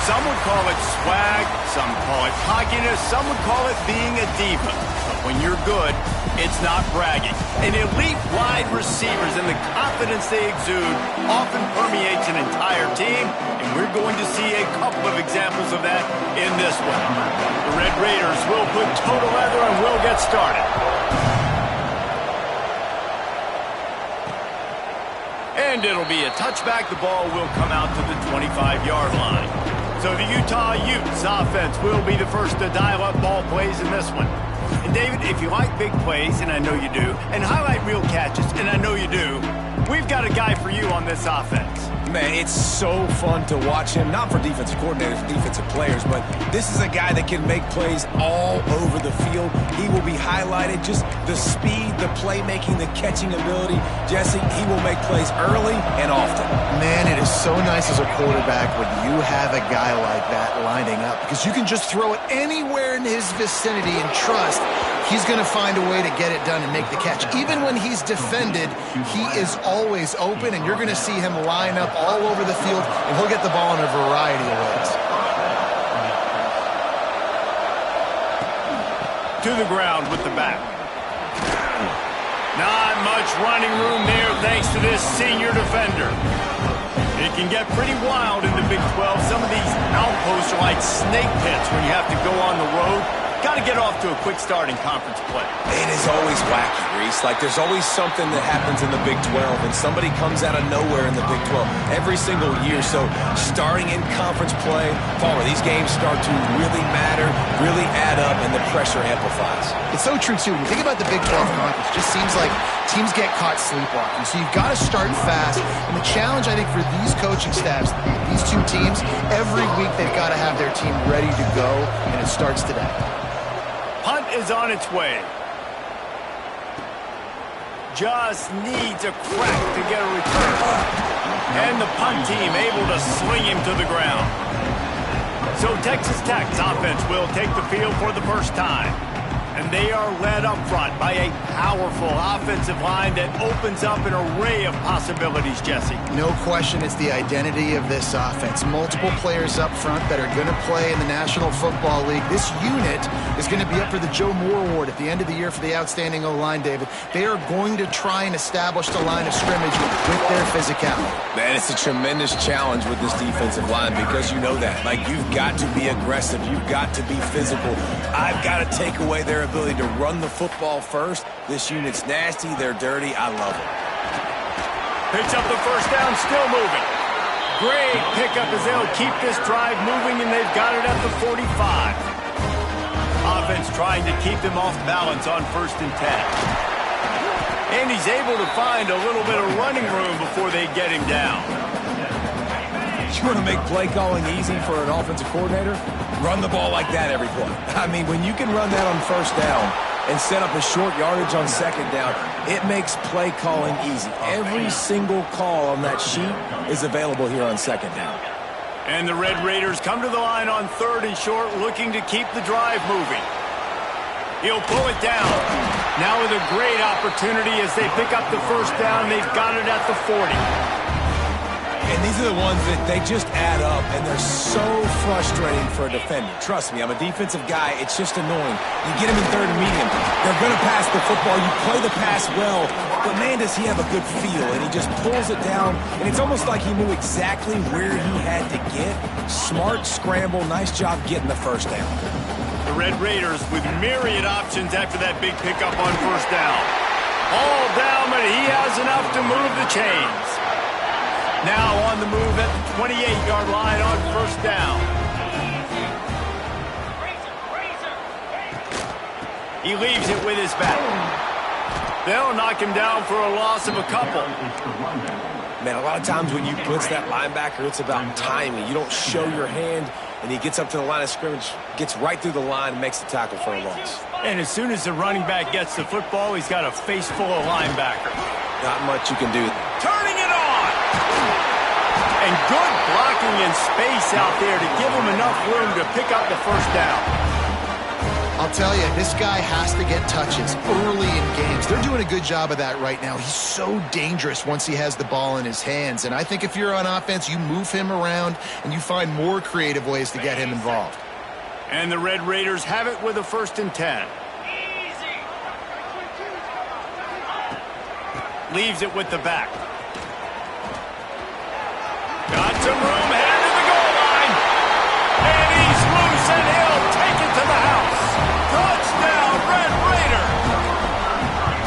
Some would call it swag, some call it cockiness, some would call it being a diva. But when you're good, it's not bragging. And elite wide receivers and the confidence they exude often permeates an entire team, and we're going to see a couple of examples of that in this one. The Red Raiders will put total leather and will get started. And it'll be a touchback. The ball will come out to the 25-yard line. So the Utah Utes offense will be the first to dial up ball plays in this one. And David, if you like big plays, and I know you do, and highlight real catches, and I know you do, we've got a guy for you on this offense. Man, it's so fun to watch him, not for defensive coordinators, defensive players, but this is a guy that can make plays all over the field. He will be highlighted, just the speed, the playmaking, the catching ability. Jesse, he will make plays early and often. Man, it is so nice as a quarterback when you have a guy like that lining up, because you can just throw it anywhere in his vicinity and trust he's going to find a way to get it done and make the catch. Even when he's defended, he is always open, and you're going to see him line up all over the field, and he'll get the ball in a variety of ways. To the ground with the back. Not much running room there thanks to this senior defender. It can get pretty wild in the Big 12. Some of these outposts are like snake pits when you have to go on the road. Got to get off to a quick start in conference play. It is always wacky, Reese. Like, there's always something that happens in the Big 12, and somebody comes out of nowhere in the Big 12 every single year. So starting in conference play, Palmer, these games start to really matter, really add up, and the pressure amplifies. It's so true, too. When you think about the Big 12 conference, it just seems like teams get caught sleepwalking. So you've got to start fast. And the challenge, I think, for these coaching staffs, these two teams, every week they've got to have their team ready to go, and it starts today. Punt is on its way. Just needs a crack to get a return. And the punt team able to sling him to the ground. So Texas Tech's offense will take the field for the first time. And they are led up front by a powerful offensive line that opens up an array of possibilities, Jesse. No question, it's the identity of this offense. Multiple players up front that are going to play in the National Football League. This unit is going to be up for the Joe Moore Award at the end of the year for the outstanding O-line, David. They are going to try and establish the line of scrimmage with their physicality. Man, it's a tremendous challenge with this defensive line, because you know that. Like, you've got to be aggressive. You've got to be physical. I've got to take away their ability to run the football first. This unit's nasty. They're dirty. I love it. Picks up the first down, still moving. Great pickup as they'll keep this drive moving, and they've got it at the 45. Offense trying to keep them off balance on 1st and 10. And he's able to find a little bit of running room before they get him down. You want to make play calling easy for an offensive coordinator? Run the ball like that every play. I mean, when you can run that on 1st down and set up a short yardage on 2nd down, it makes play calling easy. Every single call on that sheet is available here on 2nd down. And the Red Raiders come to the line on 3rd and short, looking to keep the drive moving. He'll pull it down. Now with a great opportunity as they pick up the 1st down. They've got it at the 40. And these are the ones that they just add up, and they're so frustrating for a defender. Trust me, I'm a defensive guy. It's just annoying. You get him in 3rd and medium. They're going to pass the football. You play the pass well, but man, does he have a good feel, and he just pulls it down, and it's almost like he knew exactly where he had to get. Smart scramble. Nice job getting the 1st down. The Red Raiders with myriad options after that big pickup on 1st down. All down, but he has enough to move the chains. Now on the move at the 28-yard line on 1st down. He leaves it with his back. They'll knock him down for a loss of a couple. Man, a lot of times when you blitz that linebacker, it's about timing. You don't show your hand, and he gets up to the line of scrimmage, gets right through the line, and makes the tackle for a loss. And as soon as the running back gets the football, he's got a face full of linebacker. Not much you can do. Turning it on! And good blocking in space out there to give him enough room to pick up the 1st down. I'll tell you, this guy has to get touches early in games. They're doing a good job of that right now. He's so dangerous once he has the ball in his hands. And I think if you're on offense, you move him around and you find more creative ways to get him involved. And the Red Raiders have it with a 1st and 10. Leaves it with the back. Got some room, headed to the goal line. And he's loose, and he'll take it to the house. Touchdown, Red Raider.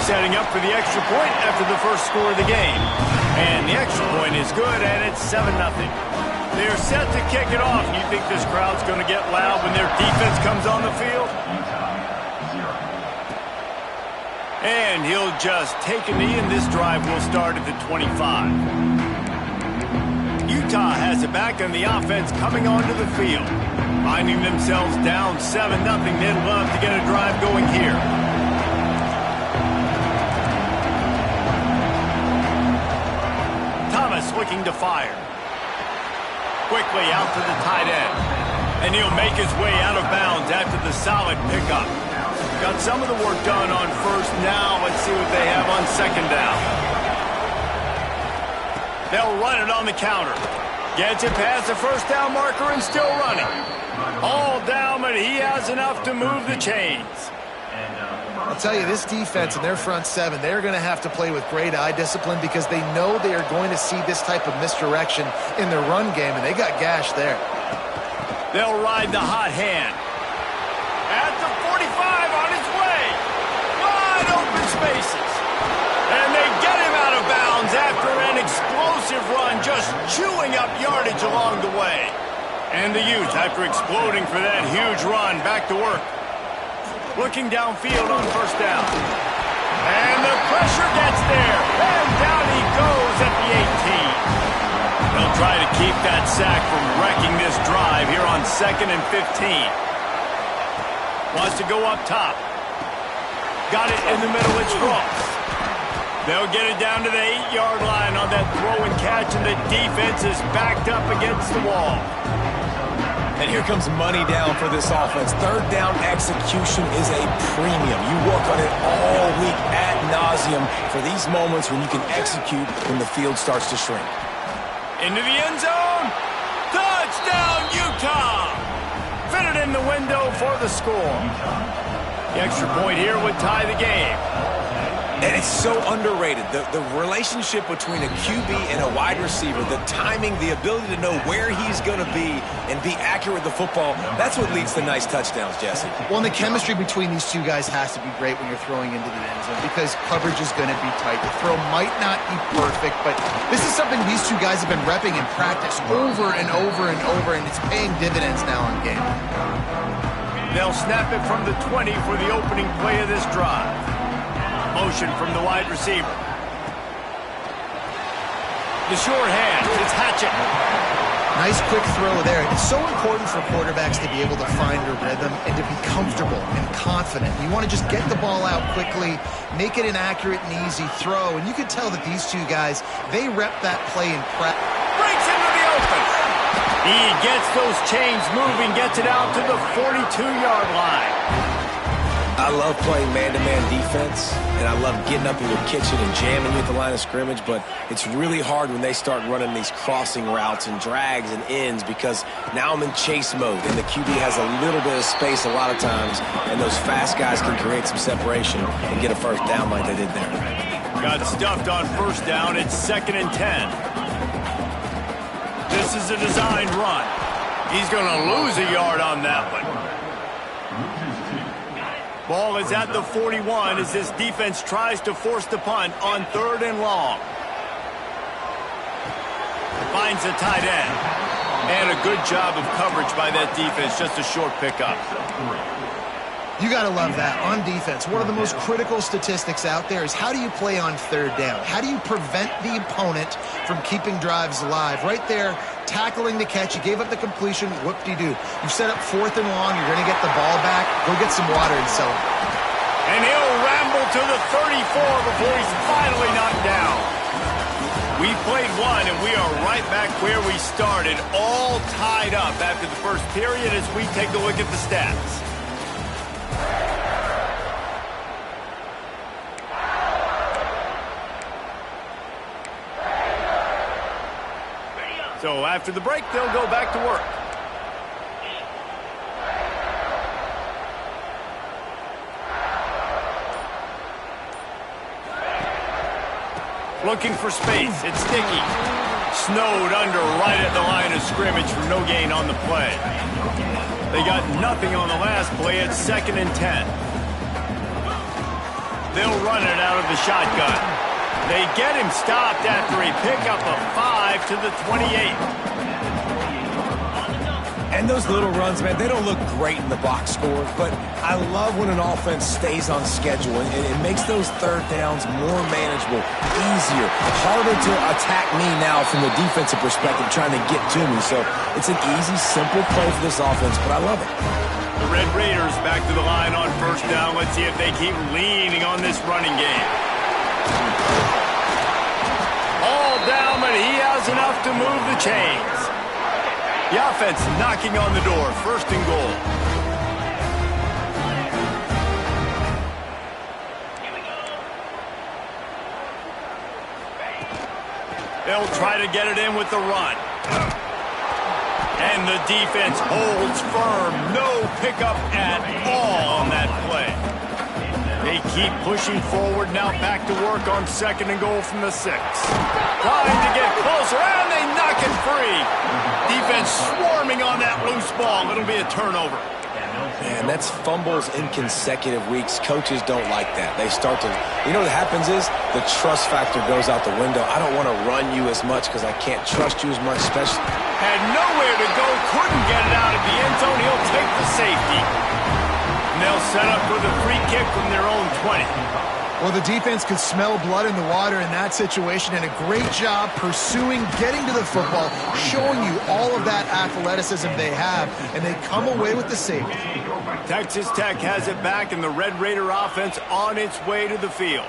Setting up for the extra point after the first score of the game. And the extra point is good, and it's 7-0. They're set to kick it off. You think this crowd's going to get loud when their defense comes on the field? And he'll just take a knee, and this drive will start at the 25. Utah has it back on the offense coming onto the field. Finding themselves down 7-0, they'd love to get a drive going here. Thomas looking to fire. Quickly out to the tight end. And he'll make his way out of bounds after the solid pickup. Got some of the work done on first. Now let's see what they have on second down. They'll run it on the counter. Gets it past the first down marker and still running. All down, but he has enough to move the chains. I'll tell you, this defense and their front seven, they're going to have to play with great eye discipline because they know they are going to see this type of misdirection in their run game, and they got gashed there. They'll ride the hot hand. At the 45 on his way. Wide open spaces. And they get him out of bounds after an explosive run, just chewing up yardage along the way. And the Utes, after exploding for that huge run, back to work. Looking downfield on first down. And the pressure gets there. And down he goes at the 18. They'll try to keep that sack from wrecking this drive here on 2nd and 15. Wants to go up top. Got it in the middle, it's Ross. They'll get it down to the 8-yard line on that throw and catch, and the defense is backed up against the wall. And here comes money down for this offense. Third down execution is a premium. You work on it all week ad nauseum for these moments when you can execute when the field starts to shrink. Into the end zone. Touchdown, Utah! Fitted in the window for the score. The extra point here would tie the game. And it's so underrated. The relationship between a QB and a wide receiver, the timing, the ability to know where he's going to be and be accurate with the football, that's what leads to nice touchdowns, Jesse. Well, and the chemistry between these two guys has to be great when you're throwing into the end zone because coverage is going to be tight. The throw might not be perfect, but this is something these two guys have been repping in practice over and over and over, and it's paying dividends now in game. They'll snap it from the 20 for the opening play of this drive. Motion from the wide receiver. The short hand, it's Hatchett. Nice quick throw there. It's so important for quarterbacks to be able to find a rhythm and to be comfortable and confident. You want to just get the ball out quickly, make it an accurate and easy throw, and you can tell that these two guys, they rep that play in practice. Breaks into the open. He gets those chains moving, gets it out to the 42-yard line. I love playing man-to-man defense, and I love getting up in your kitchen and jamming you at the line of scrimmage, but it's really hard when they start running these crossing routes and drags and ends because now I'm in chase mode, and the QB has a little bit of space a lot of times, and those fast guys can create some separation and get a first down like they did there. Got stuffed on first down. It's 2nd and 10. This is a designed run. He's going to lose a yard on that one. Ball is at the 41 as this defense tries to force the punt on 3rd and long. Finds the tight end. And a good job of coverage by that defense. Just a short pickup. You got to love that on defense. One of the most critical statistics out there is how do you play on 3rd down? How do you prevent the opponent from keeping drives alive? Right there, tackling the catch. You gave up the completion. Whoop-de-doo. You set up 4th and long. You're going to get the ball back. Go get some water and celebrate. And he'll ramble to the 34 before he's finally knocked down. We played one, and we are right back where we started, all tied up after the first period as we take a look at the stats. So after the break, they'll go back to work. Looking for space. It's sticky. Snowed under right at the line of scrimmage for no gain on the play. They got nothing on the last play. It's 2nd and 10. They'll run it out of the shotgun. They get him stopped after a pickup of 5 to the 28. And those little runs, man, they don't look great in the box score, but I love when an offense stays on schedule, and it makes those third downs more manageable, easier, harder to attack me now from the defensive perspective trying to get to me. So it's an easy, simple play for this offense, but I love it. The Red Raiders back to the line on 1st down. Let's see if they keep leaning on this running game. All down, but he has enough to move the chains. The offense knocking on the door. 1st and goal. They'll try to get it in with the run. And the defense holds firm. No pickup at all on that play. They keep pushing forward. Now back to work on 2nd and goal from the 6. Trying to get closer, and they knock it free. Defense swarming on that loose ball. It'll be a turnover. Man, that's fumbles in consecutive weeks. Coaches don't like that. They start to, you know what happens is the trust factor goes out the window. I don't want to run you as much because I can't trust you as much, especially. Had nowhere to go, couldn't get it out of the end zone. He'll take the safety. And they'll set up with a free kick from their own 20. Well, the defense could smell blood in the water in that situation, and a great job pursuing, getting to the football, showing you all of that athleticism they have, and they come away with the safety. Texas Tech has it back, and the Red Raider offense on its way to the field.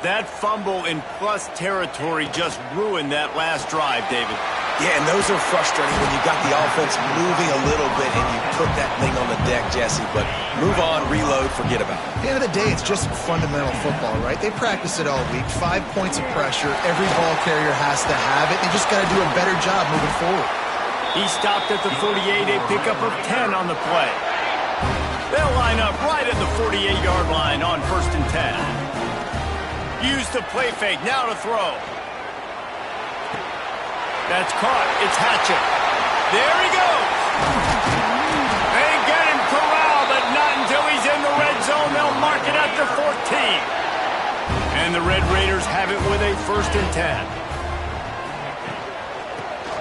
That fumble in plus territory just ruined that last drive, David. Yeah, and those are frustrating when you got the offense moving a little bit and you put that thing on the deck, Jesse. But move on, reload, forget about it. At the end of the day, it's just fundamental football, right? They practice it all week. 5 points of pressure. Every ball carrier has to have it. They just got to do a better job moving forward. He stopped at the 48, a pickup of 10 on the play. They'll line up right at the 48-yard line on 1st and 10. Use the play fake, now to throw. That's caught. It's Hatchet. There he goes. They get him corralled, but not until he's in the red zone. They'll mark it at the 14. And the Red Raiders have it with a 1st and 10.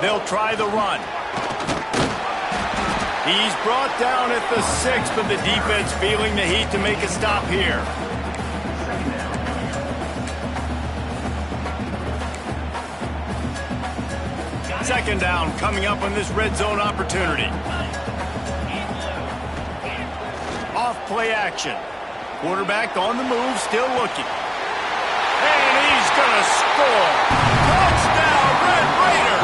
They'll try the run. He's brought down at the 6, but the defense feeling the heat to make a stop here. Second down coming up on this red zone opportunity. Off play action. Quarterback on the move, still looking. And he's going to score. Touchdown, Red Raider!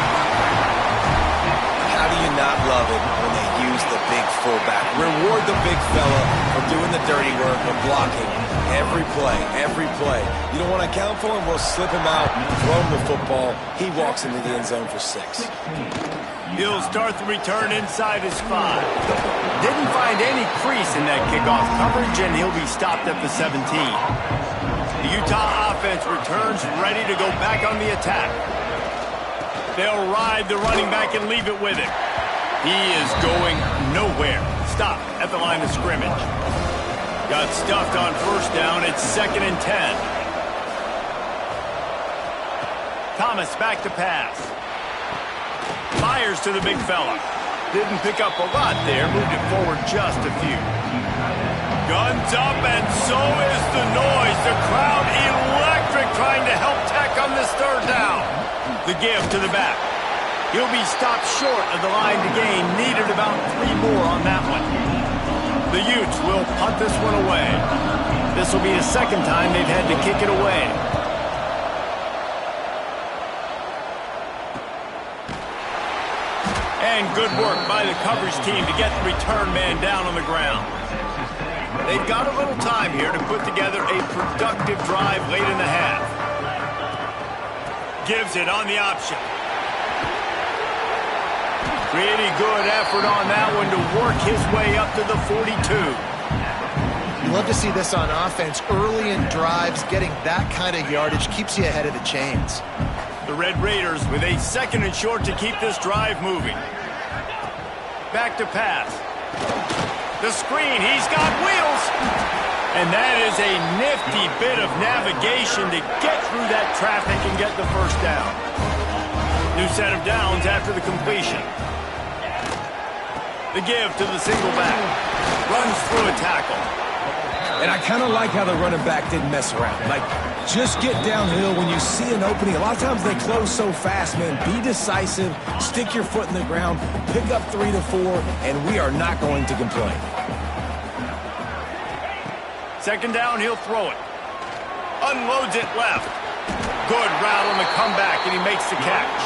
How do you not love it when they use the big fullback? Reward the big fella for doing the dirty work of blocking every play, every play. You don't want to account for him? We'll slip him out, throw him the football. He walks into the end zone for 6. He'll start the return inside his 5. Didn't find any crease in that kickoff coverage, and he'll be stopped at the 17. The Utah offense returns ready to go back on the attack. They'll ride the running back and leave it with him. He is going nowhere. Stop at the line of scrimmage. Got stuffed on 1st down. It's 2nd and 10. Thomas back to pass. Fires to the big fella. Didn't pick up a lot there. Moved it forward just a few. Guns up, and so is the noise. The crowd electric trying to help Tech on this 3rd down. The give to the back. He'll be stopped short of the line to gain. Needed about 3 more on that one. The Utes will punt this one away. This will be the 2nd time they've had to kick it away. And good work by the coverage team to get the return man down on the ground. They've got a little time here to put together a productive drive late in the half. Gives it on the option. Pretty good effort on that one to work his way up to the 42. You love to see this on offense. Early in drives, getting that kind of yardage keeps you ahead of the chains. The Red Raiders with a 2nd and short to keep this drive moving. Back to pass. The screen, he's got wheels. And that is a nifty bit of navigation to get through that traffic and get the first down. New set of downs after the completion. The give to the single back. Runs through a tackle. And I kind of like how the running back didn't mess around. Like, just get downhill when you see an opening. A lot of times they close so fast, man. Be decisive, stick your foot in the ground, pick up 3 to 4, and we are not going to complain. 2nd down, he'll throw it. Unloads it left. Good route on the comeback, and he makes the catch.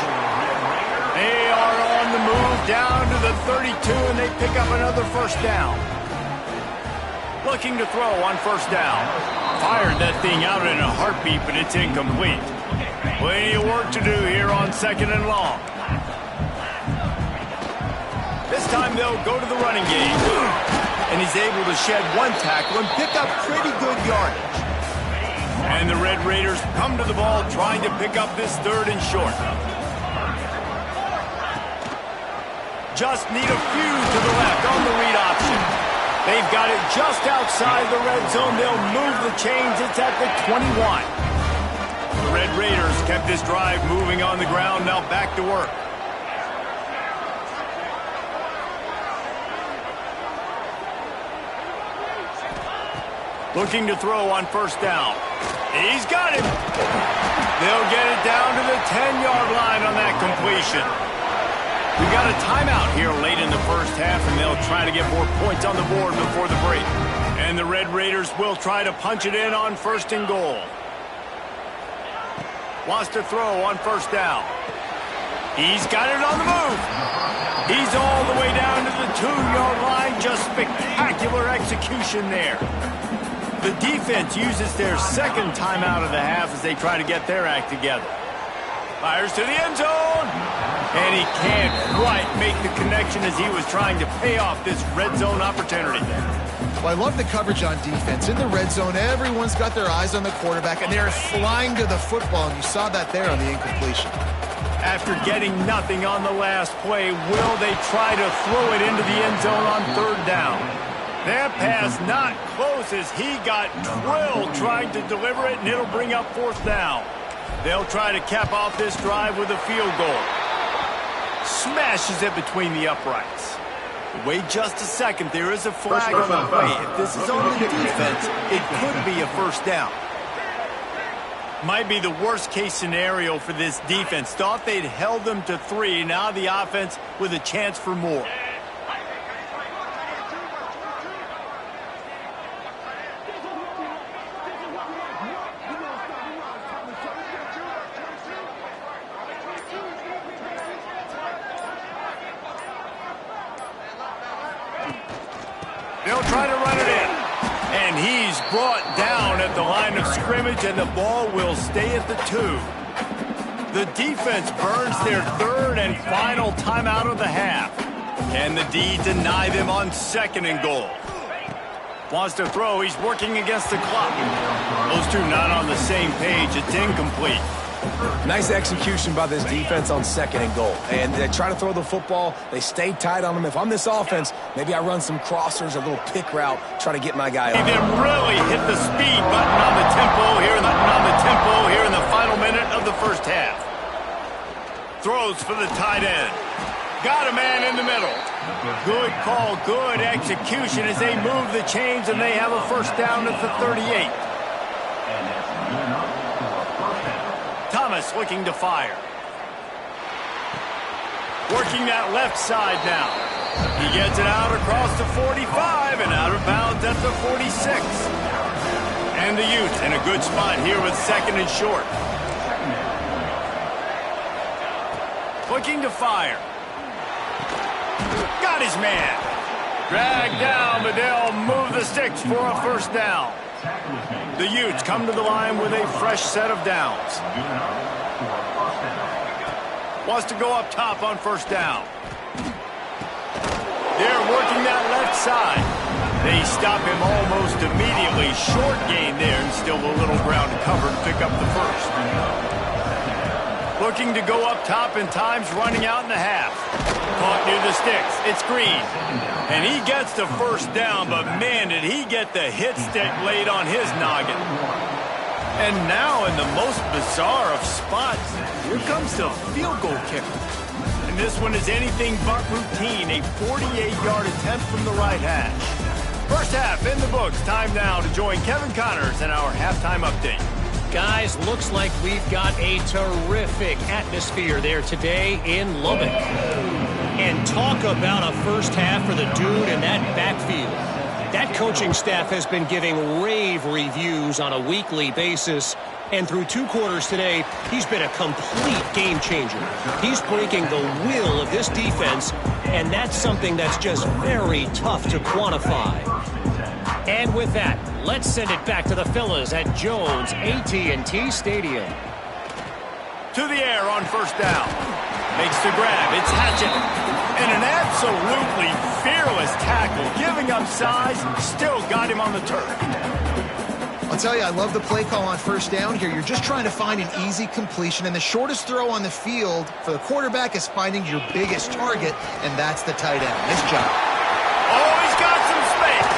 They are on the move down to the 32, and they pick up another first down. Looking to throw on first down. Fired that thing out in a heartbeat, but it's incomplete. Plenty of work to do here on 2nd and long. This time they'll go to the running game. And he's able to shed 1 tackle and pick up pretty good yardage. And the Red Raiders come to the ball trying to pick up this 3rd and short. Just need a few to the left on the read option. They've got it just outside the red zone. They'll move the chains. It's at the 21. The Red Raiders kept this drive moving on the ground. Now back to work. Looking to throw on first down. He's got him. They'll get it down to the 10-yard line on that completion. We got a timeout here late in the first half, and they'll try to get more points on the board before the break. And the Red Raiders will try to punch it in on 1st and goal. Wants to throw on first down. He's got it on the move. He's all the way down to the 2-yard line. Just spectacular execution there. The defense uses their 2nd timeout of the half as they try to get their act together. Fires to the end zone. And he can't quite make the connection as he was trying to pay off this red zone opportunity. Well, I love the coverage on defense. In the red zone, everyone's got their eyes on the quarterback, and they're flying to the football, and you saw that there on the incompletion. After getting nothing on the last play, will they try to throw it into the end zone on 3rd down? That pass not close as he got drilled trying to deliver it, and it'll bring up 4th down. They'll try to cap off this drive with a field goal. Smashes it between the uprights. Wait just a second. There is a flag on the play. If this is on the defense, it could be a first down. Might be the worst-case scenario for this defense. Thought they'd held them to 3. Now the offense with a chance for more. They'll try to run it in. And he's brought down at the line of scrimmage, and the ball will stay at the 2. The defense burns their 3rd and final timeout of the half. Can the D deny them on 2nd and goal? Wants to throw. He's working against the clock. Those two not on the same page. It's incomplete. Nice execution by this defense on 2nd and goal. And they try to throw the football. They stay tight on them. If I'm this offense, maybe I run some crossers, a little pick route, try to get my guy They then really hit the speed button on the tempo here in the final minute of the first half. Throws for the tight end. Got a man in the middle. Good call, good execution as they move the chains, and they have a first down at the 38. Thomas looking to fire. Working that left side now. He gets it out across the 45 and out of bounds at the 46. And the Utes in a good spot here with 2nd and short. Looking to fire. Got his man. Dragged down, but they'll move the sticks for a first down. The Utes come to the line with a fresh set of downs. Wants to go up top on first down. They're working that left side. They stop him almost immediately. Short gain there, and still a little ground to cover to pick up the first. Looking to go up top, and time's running out in the half. Caught near the sticks. It's Green. And he gets the first down, but man, did he get the hit stick laid on his noggin. And now in the most bizarre of spots, here comes the field goal kicker. And this one is anything but routine, a 48-yard attempt from the right hash. First half in the books. Time now to join Kevin Connors in our halftime update. Guys, looks like we've got a terrific atmosphere there today in Lubbock. And talk about a first half for the dude in that backfield. That coaching staff has been giving rave reviews on a weekly basis. And through 2 quarters today, he's been a complete game changer. He's breaking the will of this defense, and that's something that's just very tough to quantify. And with that, let's send it back to the fellas at Jones AT&T Stadium. To the air on first down. Makes the grab. It's Hatchett. And an absolutely fearless tackle. Giving up size. Still got him on the turf. I'll tell you, I love the play call on first down here. You're just trying to find an easy completion, and the shortest throw on the field for the quarterback is finding your biggest target, and that's the tight end. Nice job. Oh, he's got some space.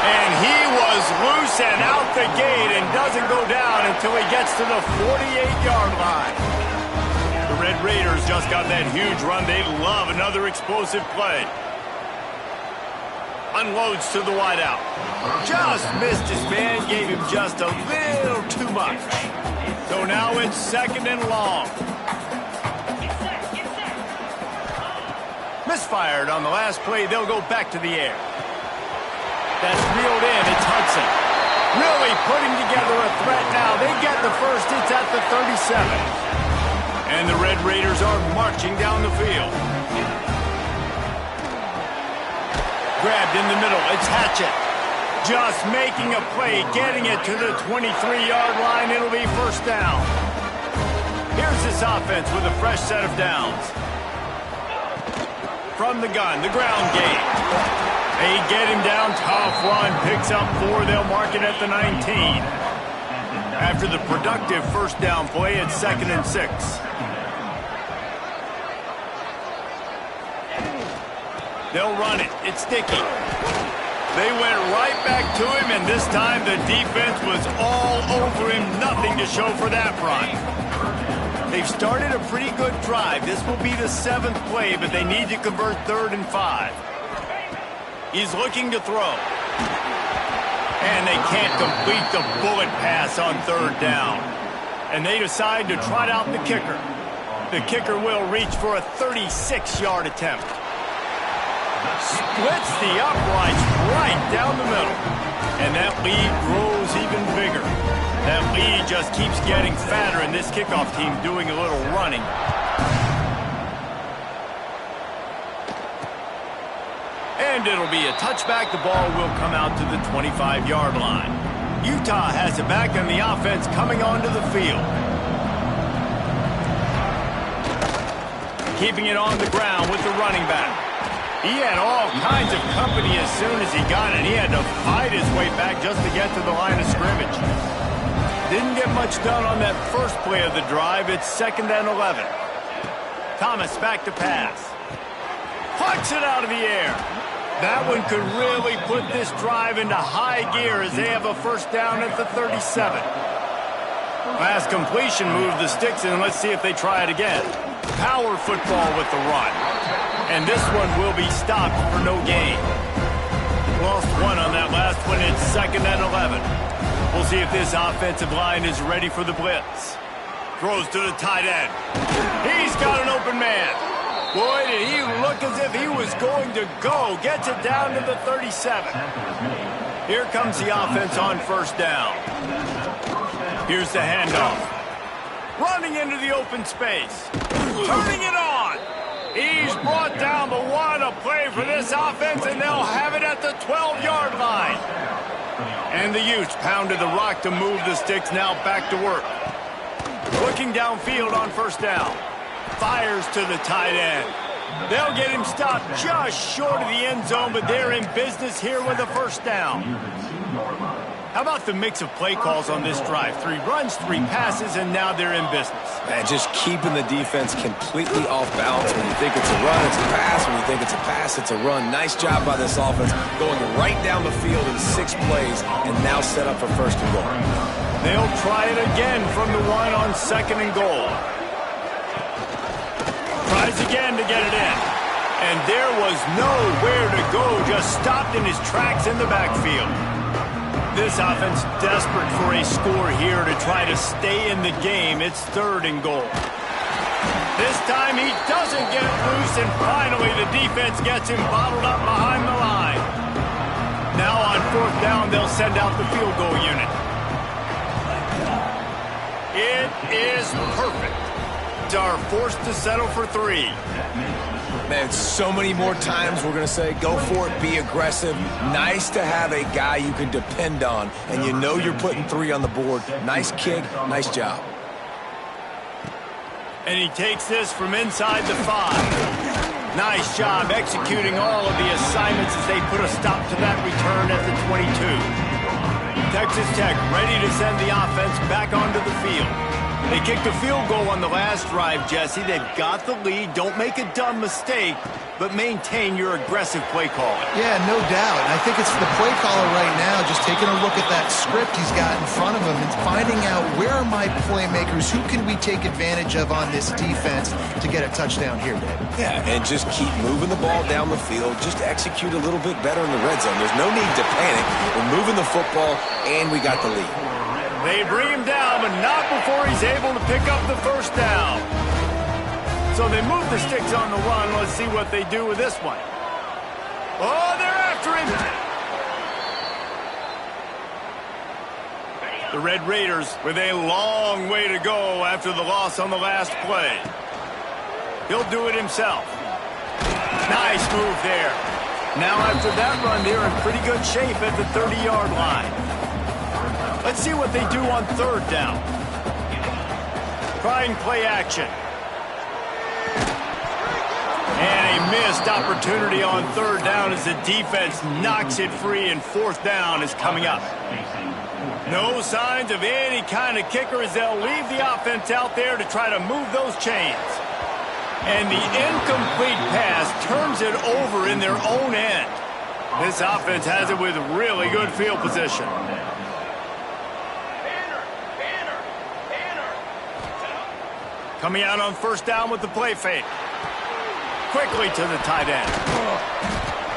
And he was loose and out the gate and doesn't go down until he gets to the 48-yard line. The Red Raiders just got that huge run. They love another explosive play. Unloads to the wideout. Just missed his man, gave him just a little too much. So now it's second and long. Misfired on the last play. They'll go back to the air. That's reeled in. It's Hudson. Really putting together a threat now. They get the first. It's at the 37. And the Red Raiders are marching down the field. Grabbed in the middle. It's Hatchett. Just making a play, getting it to the 23-yard line. It'll be first down. Here's this offense with a fresh set of downs. From the gun, the ground game. They get him down. Tough run. Picks up 4. They'll mark it at the 19. After the productive first down play, it's second and 6. They'll run it. It's Sticky. They went right back to him, and this time the defense was all over him. Nothing to show for that run. They've started a pretty good drive. This will be the 7th play, but they need to convert 3rd and 5. He's looking to throw. And they can't complete the bullet pass on 3rd down. And they decide to trot out the kicker. The kicker will reach for a 36-yard attempt. Splits the uprights right down the middle. And that lead grows even bigger. That lead just keeps getting fatter, and this kickoff team doing a little running. And it'll be a touchback. The ball will come out to the 25-yard line. Utah has it back, and the offense coming onto the field. Keeping it on the ground with the running back. He had all kinds of company as soon as he got it. He had to fight his way back just to get to the line of scrimmage. Didn't get much done on that first play of the drive. It's second and 11. Thomas back to pass. Plucks it out of the air. That one could really put this drive into high gear as they have a first down at the 37. Last completion moved the sticks, and let's see if they try it again. Power football with the run. And this one will be stopped for no gain. Lost 1 on that last one. It's second and 11. We'll see if this offensive line is ready for the blitz. Throws to the tight end. He's got an open man. Boy, did he look as if he was going to go. Gets it down to the 37. Here comes the offense on first down. Here's the handoff. Running into the open space. Turning it on. He's brought down, but what a play for this offense, and they'll have it at the 12-yard line. And the Utes pounded the rock to move the sticks, now back to work. Looking downfield on first down. Fires to the tight end. They'll get him stopped just short of the end zone, but they're in business here with a first down. How about the mix of play calls on this drive? 3 runs, 3 passes, and now they're in business. Man, just keeping the defense completely off balance. When you think it's a run, it's a pass. When you think it's a pass, it's a run. Nice job by this offense, going right down the field in 6 plays, and now set up for first and goal. They'll try it again from the 1 on 2nd and goal. Tries again to get it in. And there was nowhere to go, just stopped in his tracks in the backfield. This offense desperate for a score here to try to stay in the game. It's 3rd and goal. This time he doesn't get it loose, and finally the defense gets him bottled up behind the line. Now on 4th down, they'll send out the field goal unit. It is perfect. They are forced to settle for 3. Man, so many more times we're going to say, go for it, be aggressive. Nice to have a guy you can depend on, and you know you're putting 3 on the board. Nice kick, nice job. And he takes this from inside the 5. Nice job executing all of the assignments as they put a stop to that return at the 22. Texas Tech ready to send the offense back onto the field. They kicked a field goal on the last drive, Jesse. They've got the lead. Don't make a dumb mistake, but maintain your aggressive play calling. Yeah, no doubt. And I think it's the play caller right now just taking a look at that script he's got in front of him and finding out where are my playmakers, who can we take advantage of on this defense to get a touchdown here, Dave. Yeah, and just keep moving the ball down the field. Just execute a little bit better in the red zone. There's no need to panic. We're moving the football, and we got the lead. They bring him down, but not before he's able to pick up the first down. So they move the sticks on the run. Let's see what they do with this one. Oh, they're after him. The Red Raiders with a long way to go after the loss on the last play. He'll do it himself. Nice move there. Now after that run, they're in pretty good shape at the 30-yard line. Let's see what they do on 3rd down. Trying play action. And a missed opportunity on 3rd down as the defense knocks it free, and 4th down is coming up. No signs of any kind of kicker as they'll leave the offense out there to try to move those chains. And the incomplete pass turns it over in their own end. This offense has it with really good field position. Coming out on 1st down with the play fake. Quickly to the tight end.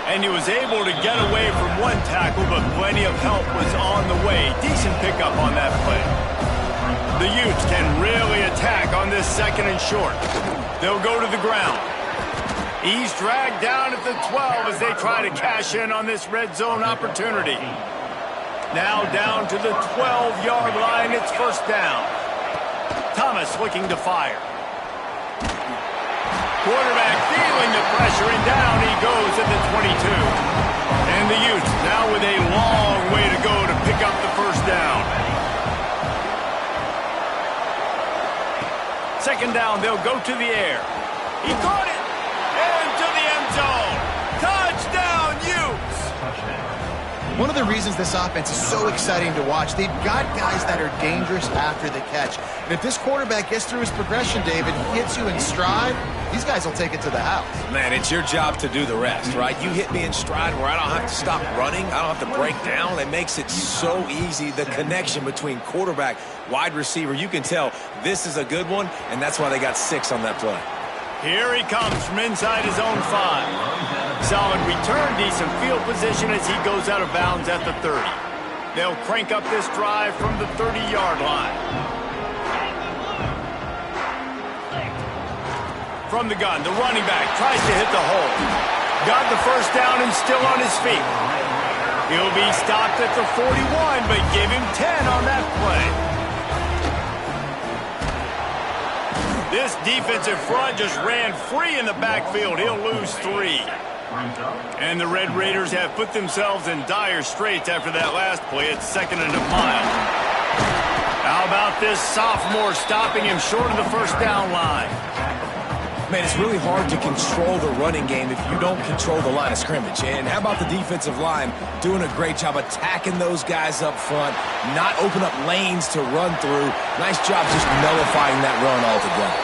And he was able to get away from one tackle, but plenty of help was on the way. Decent pickup on that play. The Utes can really attack on this 2nd and short. They'll go to the ground. He's dragged down at the 12 as they try to cash in on this red zone opportunity. Now down to the 12-yard line. It's 1st down. Thomas looking to fire. Quarterback feeling the pressure, and down he goes at the 22. And the Utes now with a long way to go to pick up the 1st down. 2nd down, they'll go to the air. He caught it! Into the end zone! Touchdown, Utes! One of the reasons this offense is so exciting to watch, they've got guys that are dangerous after the catch. And if this quarterback gets through his progression, David, he hits you in stride, these guys will take it to the house. Man, it's your job to do the rest, right? You hit me in stride where I don't have to stop running. I don't have to break down. It makes it so easy. The connection between quarterback, wide receiver, you can tell this is a good one, and that's why they got 6 on that play. Here he comes from inside his own 5. Solid return, decent field position as he goes out of bounds at the 30. They'll crank up this drive from the 30-yard line. From the gun, the running back tries to hit the hole. Got the 1st down and still on his feet. He'll be stopped at the 41, but give him 10 on that play. This defensive front just ran free in the backfield. He'll lose 3. And the Red Raiders have put themselves in dire straits after that last play. It's 2nd and a mile. How about this sophomore stopping him short of the 1st down line? Man, it's really hard to control the running game if you don't control the line of scrimmage. And how about the defensive line doing a great job attacking those guys up front, not open up lanes to run through. Nice job just nullifying that run altogether.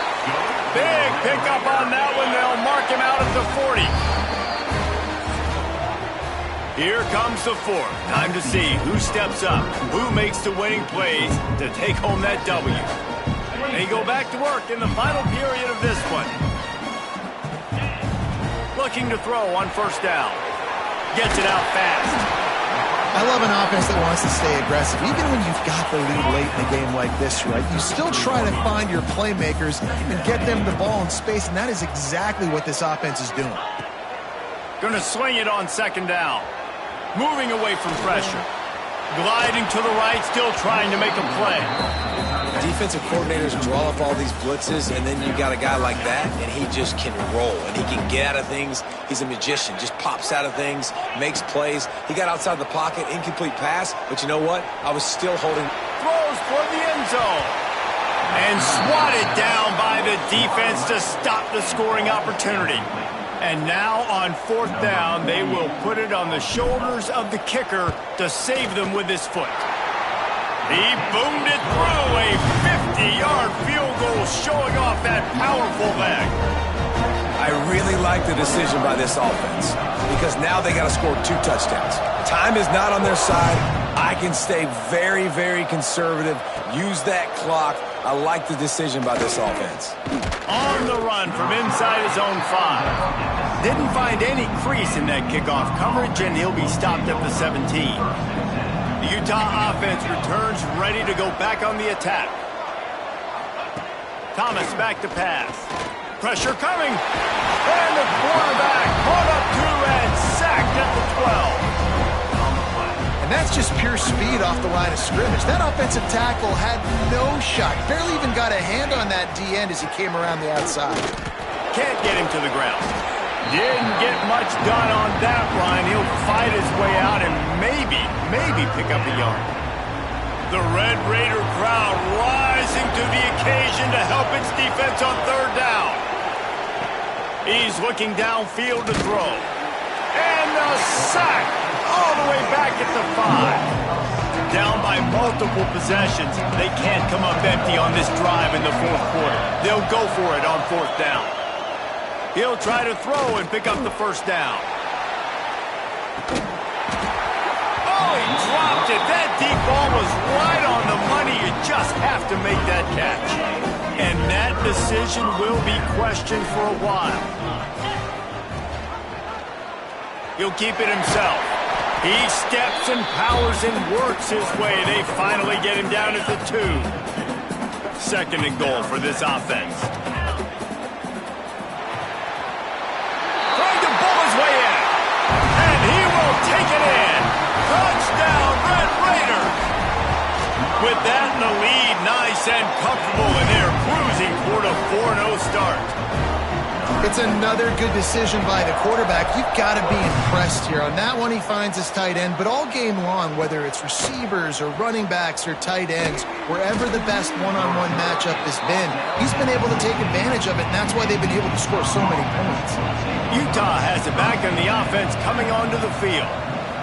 Big pickup on that one. They'll mark him out at the 40. Here comes the fourth. Time to see who steps up, who makes the winning plays to take home that W. They go back to work in the final period of this one. Looking to throw on first down. Gets it out fast. I love an offense that wants to stay aggressive. Even when you've got the lead late in a game like this, right, you still try to find your playmakers and get them the ball in space, and that is exactly what this offense is doing. Going to swing it on second down. Moving away from pressure. Gliding to the right, still trying to make a play. Defensive coordinators draw up all these blitzes, and then you got a guy like that, and he just can roll, and he can get out of things. He's a magician, just pops out of things, makes plays. He got outside the pocket, incomplete pass, but you know what? I was still holding. Throws toward the end zone. And swatted down by the defense to stop the scoring opportunity. And now on fourth down, they will put it on the shoulders of the kicker to save them with his foot. He boomed it through a 50-yard field goal, showing off that powerful leg. I really like the decision by this offense because now they got to score 2 touchdowns. Time is not on their side. I can stay very, very conservative, use that clock. I like the decision by this offense. On the run from inside his own 5. Didn't find any crease in that kickoff coverage, and he'll be stopped at the 17. The Utah offense returns ready to go back on the attack. Thomas back to pass. Pressure coming. And the quarterback caught up to and sacked at the 12. And that's just pure speed off the line of scrimmage. That offensive tackle had no shot. Barely even got a hand on that D-end as he came around the outside. Can't get him to the ground. Didn't get much done on that line. He'll fight his way out and maybe pick up a yard. The Red Raider crowd rising to the occasion to help its defense on third down. He's looking downfield to throw. And the sack all the way back at the 5. Down by multiple possessions. They can't come up empty on this drive in the fourth quarter. They'll go for it on fourth down. He'll try to throw and pick up the first down. Oh, he dropped it. That deep ball was right on the money. You just have to make that catch. And that decision will be questioned for a while. He'll keep it himself. He steps and powers and works his way. They finally get him down at the 2. Second and goal for this offense. Take it in. Touchdown, Red Raider. With that in the lead, nice and comfortable, and they're cruising toward a 4-0 start. It's another good decision by the quarterback. You've got to be impressed here. On that one, he finds his tight end, but all game long, whether it's receivers or running backs or tight ends, wherever the best one-on-one matchup has been, he's been able to take advantage of it, and that's why they've been able to score so many points. Utah has it back on the offense coming onto the field.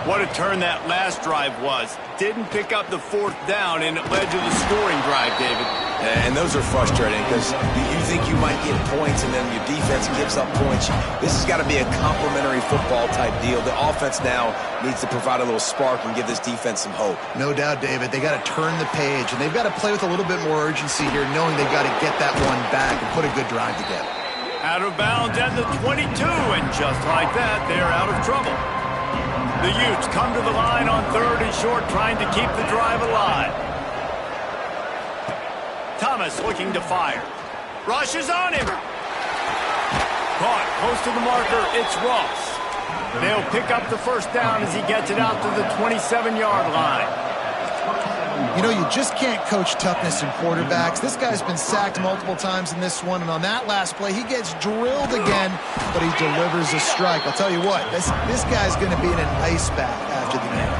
What a turn that last drive was. Didn't pick up the fourth down, and it led to the scoring drive, David. And those are frustrating because you think you might get points, and then your defense gives up points. This has got to be a complementary football type deal. The offense now needs to provide a little spark and give this defense some hope. No doubt, David. They got to turn the page, and they've got to play with a little bit more urgency here, knowing they've got to get that one back and put a good drive together. Out of bounds at the 22, and just like that, they're out of trouble. The Utes come to the line on third and short, trying to keep the drive alive. Thomas looking to fire. Rushes on him. Caught close to the marker. It's Ross. They'll pick up the first down as he gets it out to the 27-yard line. You know, you just can't coach toughness in quarterbacks. This guy's been sacked multiple times in this one, and on that last play, he gets drilled again, but he delivers a strike. I'll tell you what, this guy's going to be in an ice bath after the game.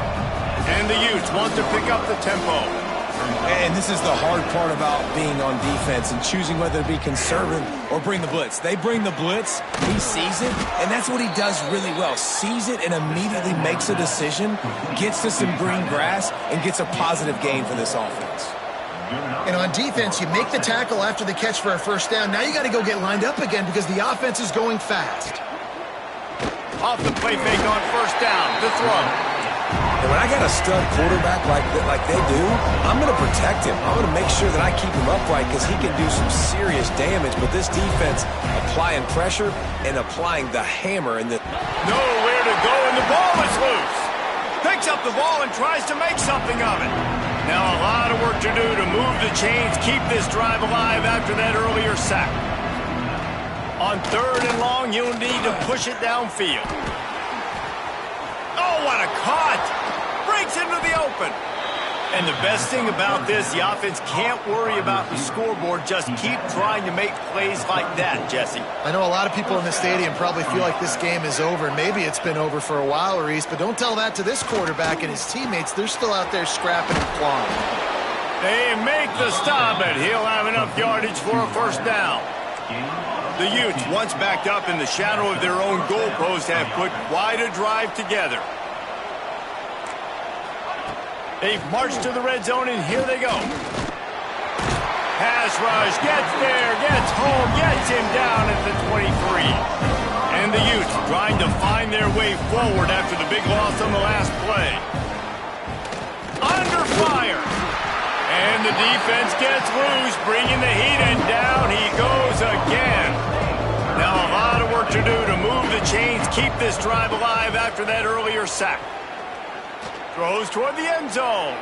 And the Utes want to pick up the tempo. And this is the hard part about being on defense and choosing whether to be conservative or bring the blitz. They bring the blitz, he sees it, and that's what he does really well. Sees it and immediately makes a decision, gets to some green grass, and gets a positive gain for this offense. And on defense, you make the tackle after the catch for a first down. Now you got to go get lined up again because the offense is going fast. Off the play fake on first down, the throw. And when I got a stud quarterback like they do, I'm going to protect him. I'm going to make sure that I keep him upright because he can do some serious damage. But this defense applying pressure and applying the hammer. Nowhere to go, and the ball is loose. Picks up the ball and tries to make something of it. Now a lot of work to do to move the chains, keep this drive alive after that earlier sack. On third and long, you'll need to push it downfield. Oh, what a cut! Breaks into the open. And the best thing about this, the offense can't worry about the scoreboard. Just keep trying to make plays like that, Jesse. I know a lot of people in the stadium probably feel like this game is over. Maybe it's been over for a while, Reese, but don't tell that to this quarterback and his teammates. They're still out there scrapping and clawing. They make the stop, and he'll have enough yardage for a first down. The Utes, once backed up in the shadow of their own goalpost, have put quite a drive together. They've marched to the red zone, and here they go. Pass rush, gets there, gets home, gets him down at the 23. And the Utes trying to find their way forward after the big loss on the last play. Under fire. And the defense gets loose, bringing the heat, and down he goes again. Now a lot of work to do to move the chains, keep this drive alive after that earlier sack. Throws toward the end zone.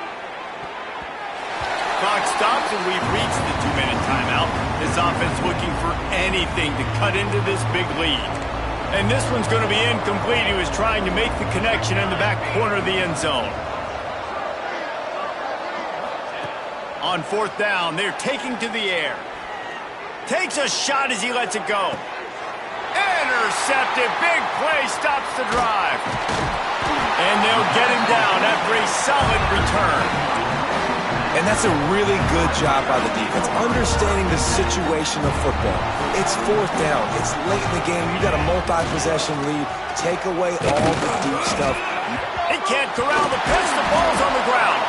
Clock stops, and we've reached the 2-minute timeout. This offense looking for anything to cut into this big lead. And this one's going to be incomplete. He was trying to make the connection in the back corner of the end zone. On fourth down, they're taking to the air. Takes a shot as he lets it go. Intercepted. Big play stops the drive. And they'll get him down after a solid return. And that's a really good job by the defense, understanding the situation of football. It's fourth down. It's late in the game. You got a multi-possession lead. Take away all the deep stuff. They can't corral the pitch. The ball's on the ground.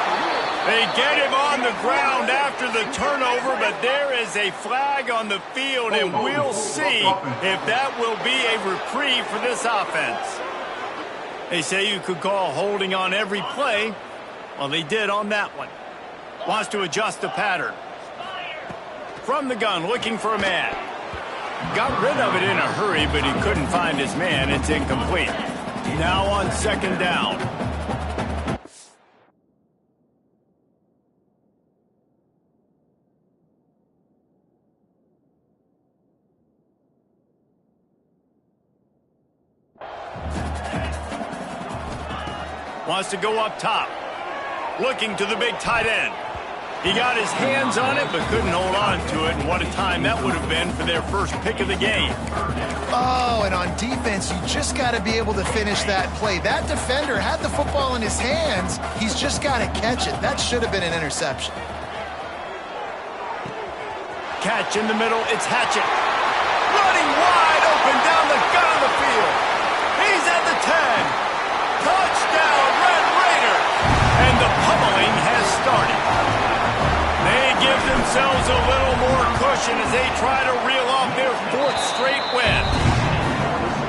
They get him on the ground after the turnover, but there is a flag on the field, and we'll see if that will be a reprieve for this offense. They say you could call holding on every play. Well, they did on that one. Wants to adjust the pattern. From the gun, looking for a man. Got rid of it in a hurry, but he couldn't find his man. It's incomplete. Now on second down. Wants to go up top. Looking to the big tight end. He got his hands on it, but couldn't hold on to it. And what a time that would have been for their first pick of the game. Oh, and on defense, you just got to be able to finish that play. That defender had the football in his hands. He's just got to catch it. That should have been an interception. Catch in the middle. It's Hatchett. Running wide open down the gut of the field. He's at the 10. Touchdown, Red Raiders! And the pummeling has started. They give themselves a little more cushion as they try to reel off their fourth straight win.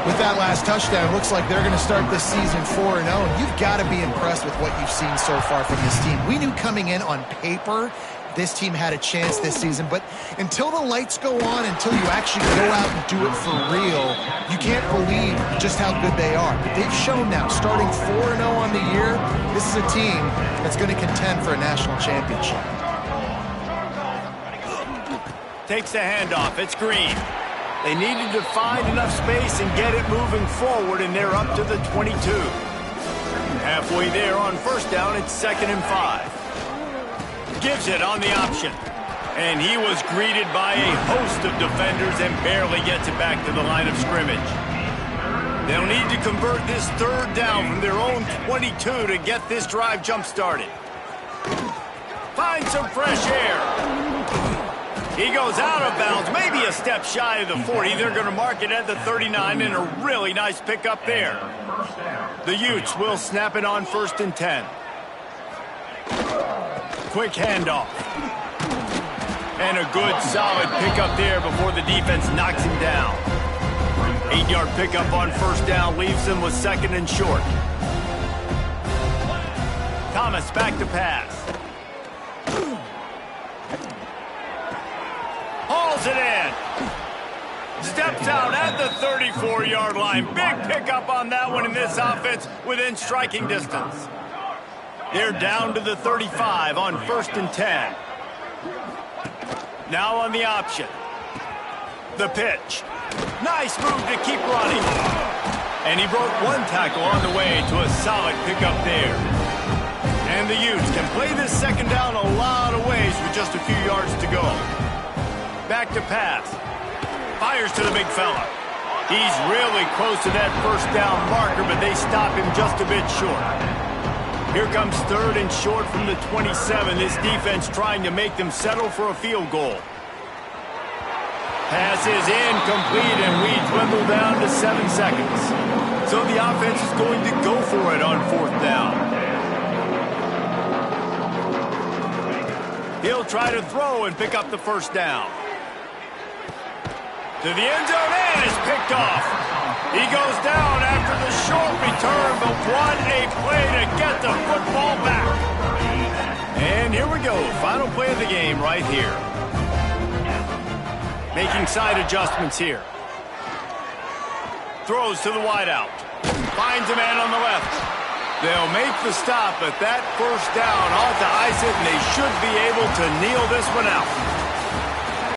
With that last touchdown, looks like they're going to start this season 4-0. You've got to be impressed with what you've seen so far from this team. We knew coming in on paper this team had a chance this season, but until the lights go on, until you actually go out and do it for real, you can't believe just how good they are. But they've shown now, starting 4-0 on the year, this is a team that's going to contend for a national championship. Takes the handoff. It's Green. They needed to find enough space and get it moving forward, and they're up to the 22. Halfway there on first down, it's 2nd and 5. Gives it on the option. And he was greeted by a host of defenders and barely gets it back to the line of scrimmage. They'll need to convert this third down from their own 22 to get this drive jump-started. Find some fresh air. He goes out of bounds, maybe a step shy of the 40. They're going to mark it at the 39, and a really nice pickup there. The Utes will snap it on 1st and 10. Quick handoff. And a good, solid pickup there before the defense knocks him down. 8-yard pickup on 1st down leaves him with 2nd and short. Thomas back to pass. Hauls it in. Steps out at the 34-yard line. Big pickup on that one in this offense within striking distance. They're down to the 35 on 1st and 10. Now on the option. The pitch. Nice move to keep running. And he broke one tackle on the way to a solid pickup there. And the Utes can play this 2nd down a lot of ways with just a few yards to go. Back to pass. Fires to the big fella. He's really close to that 1st down marker, but they stop him just a bit short. Here comes 3rd and short from the 27. This defense trying to make them settle for a field goal. Pass is incomplete, and we dwindle down to 7 seconds. So the offense is going to go for it on 4th down. He'll try to throw and pick up the 1st down. To the end zone, and is picked off. He goes down after the short return, but what a play to get the football back. And here we go, final play of the game right here. Making side adjustments here. Throws to the wideout. Finds a man on the left. They'll make the stop, but that 1st down ought to ice it, and they should be able to kneel this one out.